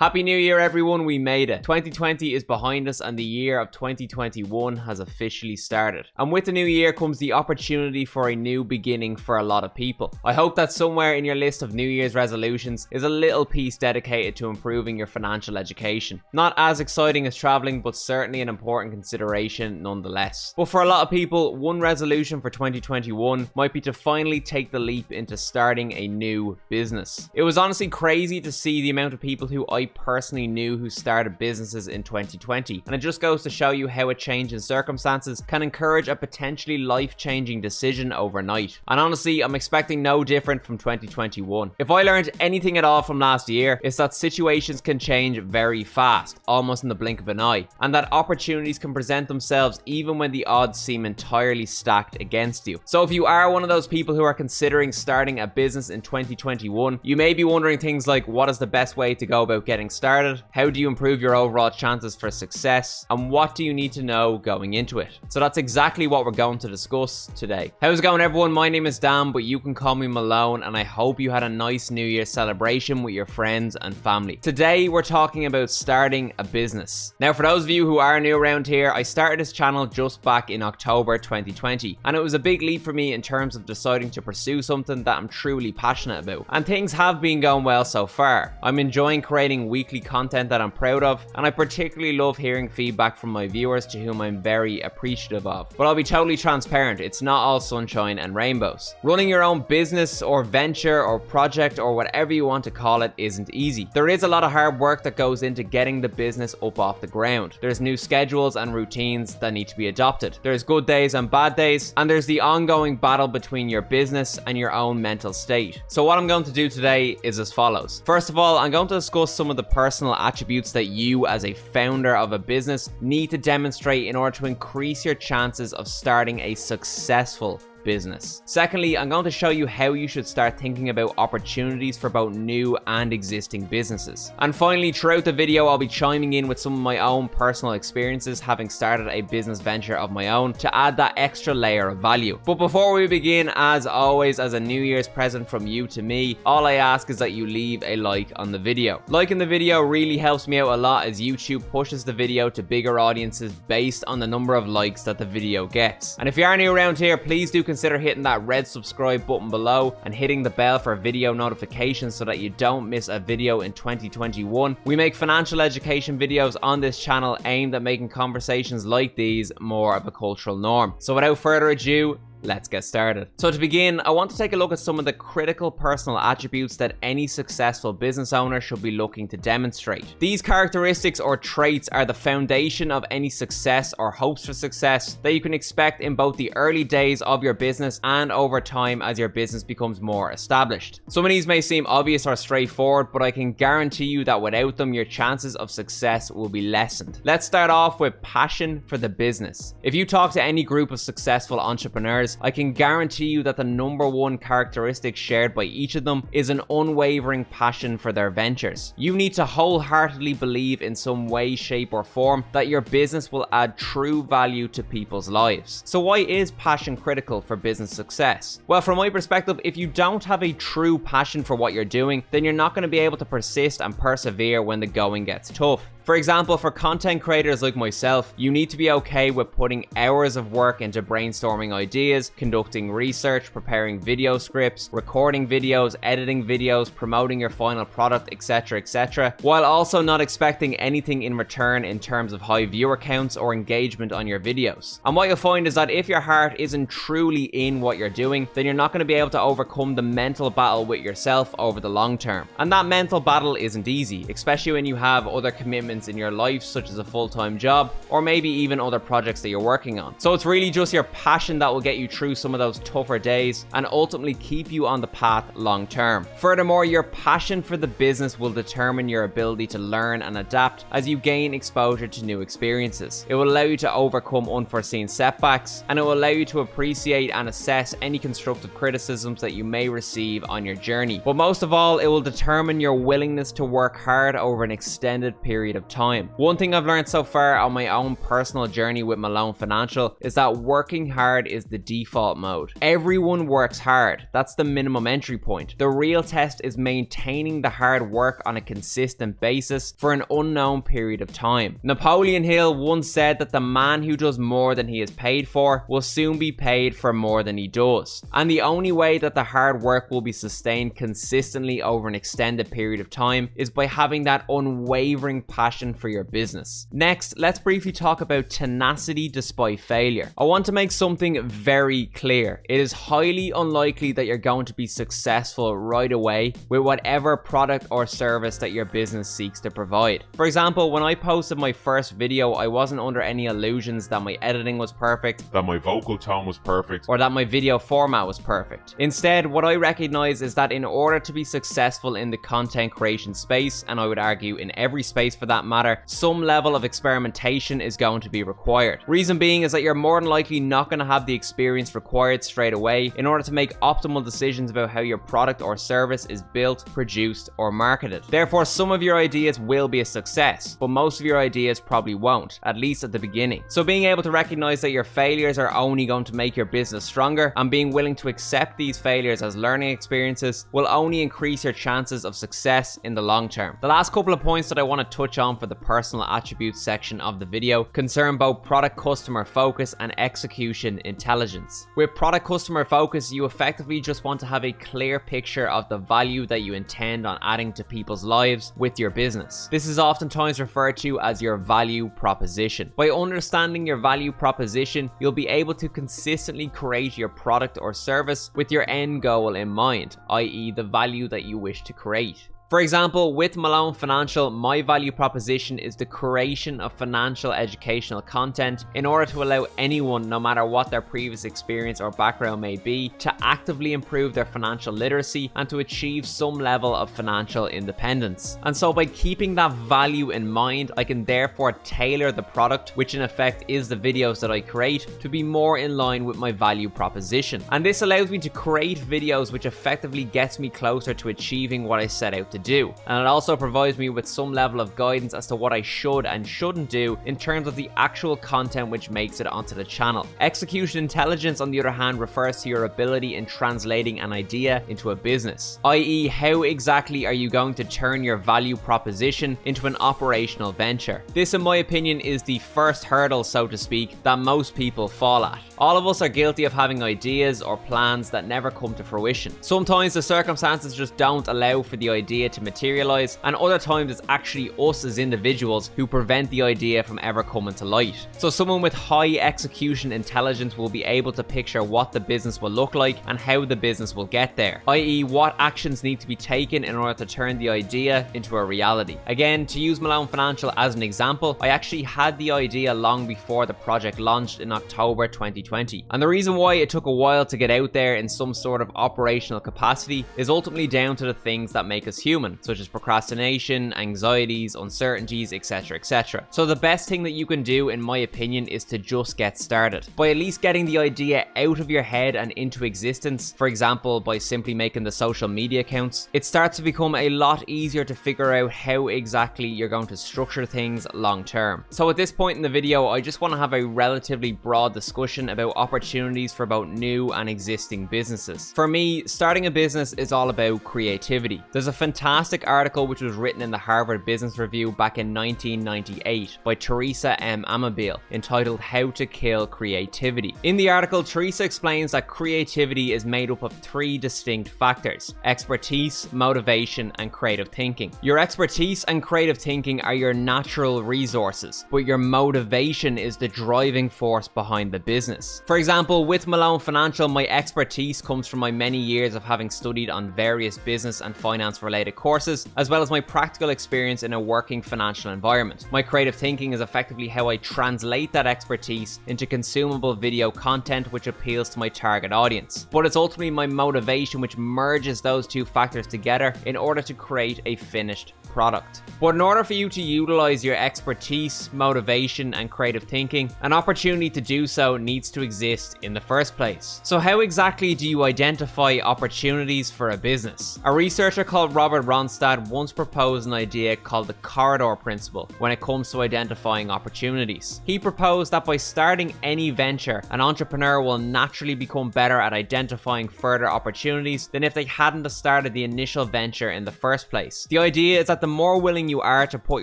Happy New Year everyone, we made it. 2020 is behind us and the year of 2021 has officially started. And with the new year comes the opportunity for a new beginning for a lot of people. I hope that somewhere in your list of New Year's resolutions is a little piece dedicated to improving your financial education. Not as exciting as traveling, but certainly an important consideration nonetheless. But for a lot of people, one resolution for 2021 might be to finally take the leap into starting a new business. It was honestly crazy to see the amount of people who I personally knew who started businesses in 2020, and it just goes to show you how a change in circumstances can encourage a potentially life-changing decision overnight. And honestly, I'm expecting no different from 2021. If I learned anything at all from last year, it's that situations can change very fast, almost in the blink of an eye, and that opportunities can present themselves even when the odds seem entirely stacked against you. So if you are one of those people who are considering starting a business in 2021, you may be wondering things like, what is the best way to go about getting started? How do you improve your overall chances for success? And what do you need to know going into it? So that's exactly what we're going to discuss today. How's it going everyone? My name is Dan, but you can call me Malone, and I hope you had a nice New Year celebration with your friends and family. Today we're talking about starting a business. Now for those of you who are new around here, I started this channel just back in October 2020, and it was a big leap for me in terms of deciding to pursue something that I'm truly passionate about. And things have been going well so far. I'm enjoying creating weekly content that I'm proud of, and I particularly love hearing feedback from my viewers, to whom I'm very appreciative of. But I'll be totally transparent, it's not all sunshine and rainbows. Running your own business or venture or project or whatever you want to call it isn't easy. There is a lot of hard work that goes into getting the business up off the ground. There's new schedules and routines that need to be adopted. There's good days and bad days, and there's the ongoing battle between your business and your own mental state. So what I'm going to do today is as follows. First of all, I'm going to discuss some of the personal attributes that you as a founder of a business need to demonstrate in order to increase your chances of starting a successful business. Secondly, I'm going to show you how you should start thinking about opportunities for both new and existing businesses. And finally, throughout the video, I'll be chiming in with some of my own personal experiences having started a business venture of my own to add that extra layer of value. But before we begin, as always, as a New Year's present from you to me, all I ask is that you leave a like on the video. Liking the video really helps me out a lot, as YouTube pushes the video to bigger audiences based on the number of likes that the video gets. And if you are new around here, please do consider hitting that red subscribe button below and hitting the bell for video notifications so that you don't miss a video in 2021. We make financial education videos on this channel aimed at making conversations like these more of a cultural norm. So without further ado, let's get started. So to begin, I want to take a look at some of the critical personal attributes that any successful business owner should be looking to demonstrate. These characteristics or traits are the foundation of any success or hopes for success that you can expect in both the early days of your business and over time as your business becomes more established. Some of these may seem obvious or straightforward, but I can guarantee you that without them, your chances of success will be lessened. Let's start off with passion for the business. If you talk to any group of successful entrepreneurs, I can guarantee you that the number one characteristic shared by each of them is an unwavering passion for their ventures. You need to wholeheartedly believe in some way, shape, or form that your business will add true value to people's lives. So why is passion critical for business success? Well, from my perspective, if you don't have a true passion for what you're doing, then you're not going to be able to persist and persevere when the going gets tough. For example, for content creators like myself, you need to be okay with putting hours of work into brainstorming ideas, conducting research, preparing video scripts, recording videos, editing videos, promoting your final product, etc., while also not expecting anything in return in terms of high viewer counts or engagement on your videos. And what you'll find is that if your heart isn't truly in what you're doing, then you're not going to be able to overcome the mental battle with yourself over the long term. And that mental battle isn't easy, especially when you have other commitments in your life, such as a full-time job or maybe even other projects that you're working on. So it's really just your passion that will get you through some of those tougher days and ultimately keep you on the path long term. Furthermore, your passion for the business will determine your ability to learn and adapt as you gain exposure to new experiences. It will allow you to overcome unforeseen setbacks, and it will allow you to appreciate and assess any constructive criticisms that you may receive on your journey. But most of all, it will determine your willingness to work hard over an extended period of of time. One thing I've learned so far on my own personal journey with Malone Financial is that working hard is the default mode. Everyone works hard. That's the minimum entry point. The real test is maintaining the hard work on a consistent basis for an unknown period of time. Napoleon Hill once said that the man who does more than he is paid for will soon be paid for more than he does. And the only way that the hard work will be sustained consistently over an extended period of time is by having that unwavering passion for your business. Next, let's briefly talk about tenacity despite failure. I want to make something very clear. It is highly unlikely that you're going to be successful right away with whatever product or service that your business seeks to provide. For example, when I posted my first video, I wasn't under any illusions that my editing was perfect, that my vocal tone was perfect, or that my video format was perfect. Instead, what I recognize is that in order to be successful in the content creation space, and I would argue in every space for that matter, some level of experimentation is going to be required. Reason being is that you're more than likely not going to have the experience required straight away in order to make optimal decisions about how your product or service is built, produced, or marketed. Therefore, some of your ideas will be a success, but most of your ideas probably won't, at least at the beginning. So being able to recognize that your failures are only going to make your business stronger and being willing to accept these failures as learning experiences will only increase your chances of success in the long term. The last couple of points that I want to touch on for the personal attributes section of the video concern both product customer focus and execution intelligence. With product customer focus, you effectively just want to have a clear picture of the value that you intend on adding to people's lives with your business. This is oftentimes referred to as your value proposition. By understanding your value proposition, you'll be able to consistently create your product or service with your end goal in mind, i.e. the value that you wish to create. For example, with Malone Financial, my value proposition is the creation of financial educational content in order to allow anyone, no matter what their previous experience or background may be, to actively improve their financial literacy and to achieve some level of financial independence. And so by keeping that value in mind, I can therefore tailor the product, which in effect is the videos that I create, to be more in line with my value proposition. And this allows me to create videos which effectively gets me closer to achieving what I set out to do. And it also provides me with some level of guidance as to what I should and shouldn't do in terms of the actual content which makes it onto the channel. Execution intelligence, on the other hand, refers to your ability in translating an idea into a business, i.e. how exactly are you going to turn your value proposition into an operational venture. This, in my opinion, is the first hurdle, so to speak, that most people fall at. All of us are guilty of having ideas or plans that never come to fruition. Sometimes the circumstances just don't allow for the idea to materialize, and other times it's actually us as individuals who prevent the idea from ever coming to light. So someone with high execution intelligence will be able to picture what the business will look like and how the business will get there, i.e. what actions need to be taken in order to turn the idea into a reality. Again, to use Malone Financial as an example, I actually had the idea long before the project launched in October 2020. And the reason why it took a while to get out there in some sort of operational capacity is ultimately down to the things that make us human, such as procrastination, anxieties, uncertainties, etc, etc. So the best thing that you can do, in my opinion, is to just get started. By at least getting the idea out of your head and into existence, for example, by simply making the social media accounts, it starts to become a lot easier to figure out how exactly you're going to structure things long term. So at this point in the video, I just want to have a relatively broad discussion about opportunities for both new and existing businesses. For me, starting a business is all about creativity. There's a fantastic article which was written in the Harvard Business Review back in 1998 by Teresa M. Amabile entitled How to Kill Creativity. In the article, Teresa explains that creativity is made up of three distinct factors: expertise, motivation, and creative thinking. Your expertise and creative thinking are your natural resources, but your motivation is the driving force behind the business. For example, with Malone Financial, my expertise comes from my many years of having studied on various business and finance related courses, as well as my practical experience in a working financial environment. My creative thinking is effectively how I translate that expertise into consumable video content which appeals to my target audience. But it's ultimately my motivation which merges those two factors together in order to create a finished product. But in order for you to utilize your expertise, motivation, and creative thinking, an opportunity to do so needs to exist in the first place. So how exactly do you identify opportunities for a business? A researcher called Robert Ronstadt once proposed an idea called the corridor principle when it comes to identifying opportunities. He proposed that by starting any venture, an entrepreneur will naturally become better at identifying further opportunities than if they hadn't started the initial venture in the first place. The idea is that the more willing you are to put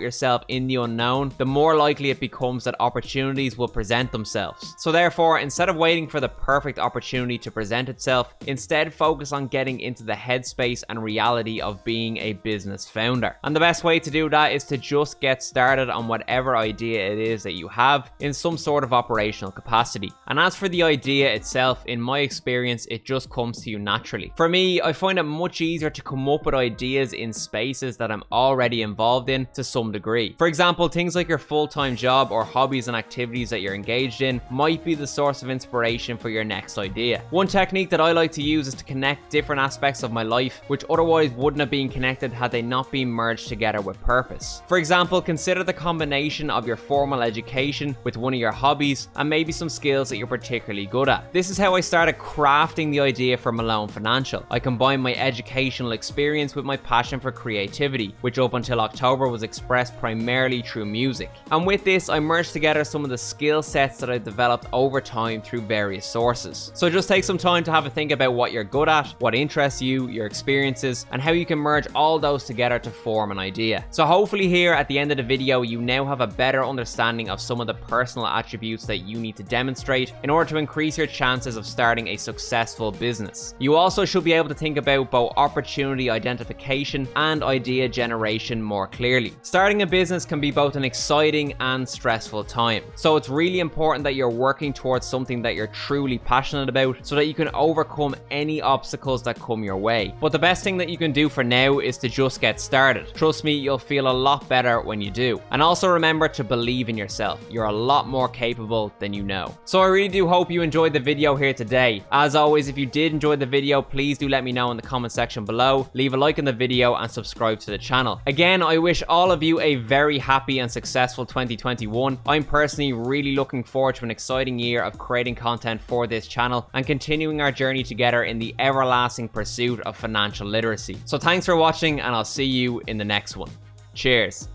yourself in the unknown, the more likely it becomes that opportunities will present themselves. So therefore, instead of waiting for the perfect opportunity to present itself, instead focus on getting into the headspace and reality of being a business founder. And the best way to do that is to just get started on whatever idea it is that you have in some sort of operational capacity. And as for the idea itself, in my experience, it just comes to you naturally. For me, I find it much easier to come up with ideas in spaces that I'm already involved in to some degree. For example, things like your full-time job or hobbies and activities that you're engaged in might be the source of inspiration for your next idea. One technique that I like to use is to connect different aspects of my life which otherwise wouldn't have been connected had they not been merged together with purpose. For example, consider the combination of your formal education with one of your hobbies and maybe some skills that you're particularly good at. This is how I started crafting the idea for Malone Financial. I combined my educational experience with my passion for creativity, which up until October was expressed primarily through music. And with this, I merged together some of the skill sets that I developed over time through various sources. So just take some time to have a think about what you're good at, what interests you, your experiences, and how you can merge all those together to form an idea. So hopefully here at the end of the video, you now have a better understanding of some of the personal attributes that you need to demonstrate in order to increase your chances of starting a successful business. You also should be able to think about both opportunity identification and idea generation more clearly. Starting a business can be both an exciting and stressful time. So it's really important that you're working towards something that you're truly passionate about so that you can overcome any obstacles that come your way. But the best thing that you can do for now is to just get started. Trust me, you'll feel a lot better when you do. And also remember to believe in yourself. You're a lot more capable than you know. So I really do hope you enjoyed the video here today. As always, if you did enjoy the video, please do let me know in the comment section below. Leave a like on the video and subscribe to the channel. Again, I wish all of you a very happy and successful 2021. I'm personally really looking forward to an exciting year of creating content for this channel and continuing our journey together in the everlasting pursuit of financial literacy. So thanks for watching and I'll see you in the next one. Cheers.